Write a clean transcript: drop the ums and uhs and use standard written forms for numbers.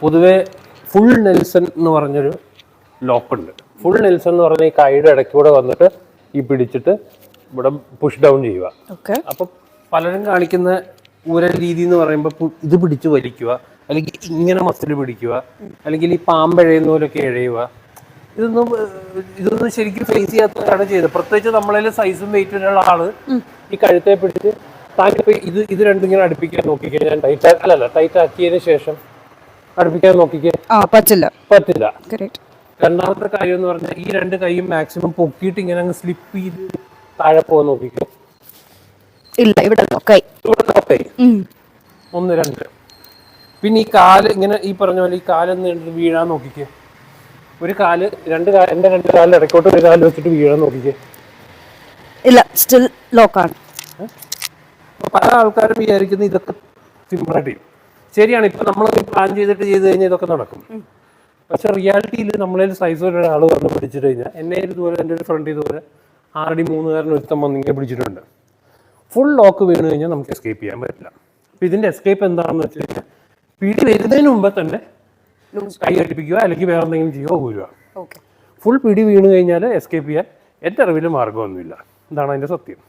പൊതുവെ full Nelson എന്ന് പറഞ്ഞൊരു ലോക്കുണ്ട്. ഫുൾ നെൽസൺ എന്ന് പറഞ്ഞാൽ ഈ കൈയുടെ ഇടയ്ക്കൂടെ വന്നിട്ട് ഈ പിടിച്ചിട്ട് ഇവിടെ പുഷ് ഡൗൺ ചെയ്യുക. അപ്പം പലരും കാണിക്കുന്ന ഊരൽ രീതി എന്ന് പറയുമ്പോൾ ഇത് പിടിച്ച് വലിക്കുക, അല്ലെങ്കിൽ ഇങ്ങനെ മസിൽ പിടിക്കുക, അല്ലെങ്കിൽ ഈ പാമ്പഴയുന്ന പോലൊക്കെ എഴയുക. ഇതൊന്നും ശരിക്കും ഫേസ് ചെയ്യാത്തവരാണ് ചെയ്തത്. പ്രത്യേകിച്ച് നമ്മളതിൽ സൈസും വെയിറ്റുള്ള ആള് ഈ കഴുത്തെ പിടിച്ച് താനിപ്പോ ഇത് രണ്ടും ഇങ്ങനെ അടുപ്പിക്കാൻ നോക്കിക്കഴിഞ്ഞാൽ ടൈറ്റ് ആക്കിയതിന് ശേഷം അടുപ്പിക്കാൻ നോക്കിക്കേ പറ്റില്ല. രണ്ടാമത്തെ കാര്യം എന്ന് പറഞ്ഞാൽ ഈ രണ്ട് കൈയും മാക്സിമം പൊക്കിയിട്ട് ഇങ്ങനെ അങ്ങ് സ്ലിപ്പ് ചെയ്ത് താഴെ പോകാൻ നോക്കിക്കേ. ഇവിടെ നോക്കായി 1 2. പിന്നെ ഈ കാല് ഇങ്ങനെ ഈ പറഞ്ഞ പോലെ ഈ കാലൊന്ന് വീഴാൻ നോക്കിക്കേ. ഒരു കാല് എന്റെ 2 കാലിൽ ഇടയ്ക്കോട്ട് ഒരു കാല് വെച്ചിട്ട് വീഴാൻ നോക്കിക്കേ. ഇല്ല, സ്റ്റിൽ ലോക്കാണ്. പല ആൾക്കാരും വിചാരിക്കുന്നത് ഇതൊക്കെ സിമ്പിളായിട്ട് ചെയ്യും. ശരിയാണ്, ഇപ്പൊ നമ്മൾ പ്ലാൻ ചെയ്ത് കഴിഞ്ഞാൽ ഇതൊക്കെ നടക്കും. പക്ഷെ റിയാലിറ്റിയിൽ നമ്മളതിൽ സൈസ് ഒരാൾ വന്ന് പിടിച്ചിട്ട് കഴിഞ്ഞാൽ എന്നെ ഇതുപോലെ എൻ്റെ ഒരു ഫ്രണ്ട് ഇതുപോലെ 6 അടി 3 ഒരുത്തം വന്നിങ്ങനെ പിടിച്ചിട്ടുണ്ട്. ഫുൾ ലോക്ക് വീണ് കഴിഞ്ഞാൽ നമുക്ക് എസ്കേപ്പ് ചെയ്യാൻ പറ്റില്ല. അപ്പം ഇതിൻ്റെ എസ്കേപ്പ് എന്താണെന്ന് വെച്ച് കഴിഞ്ഞാൽ പിടി വരുന്നതിന് മുമ്പ് തന്നെ കൈ അടുപ്പിക്കുക, അല്ലെങ്കിൽ വേറെ എന്തെങ്കിലും ചെയ്യുക, ഊരുക. ഫുൾ പിടി വീണ് കഴിഞ്ഞാൽ എസ്കേപ്പ് ചെയ്യാൻ എൻ്റെ അറിവിൽ മാർഗ്ഗമൊന്നുമില്ല. ഇതാണ് അതിൻ്റെ സത്യം.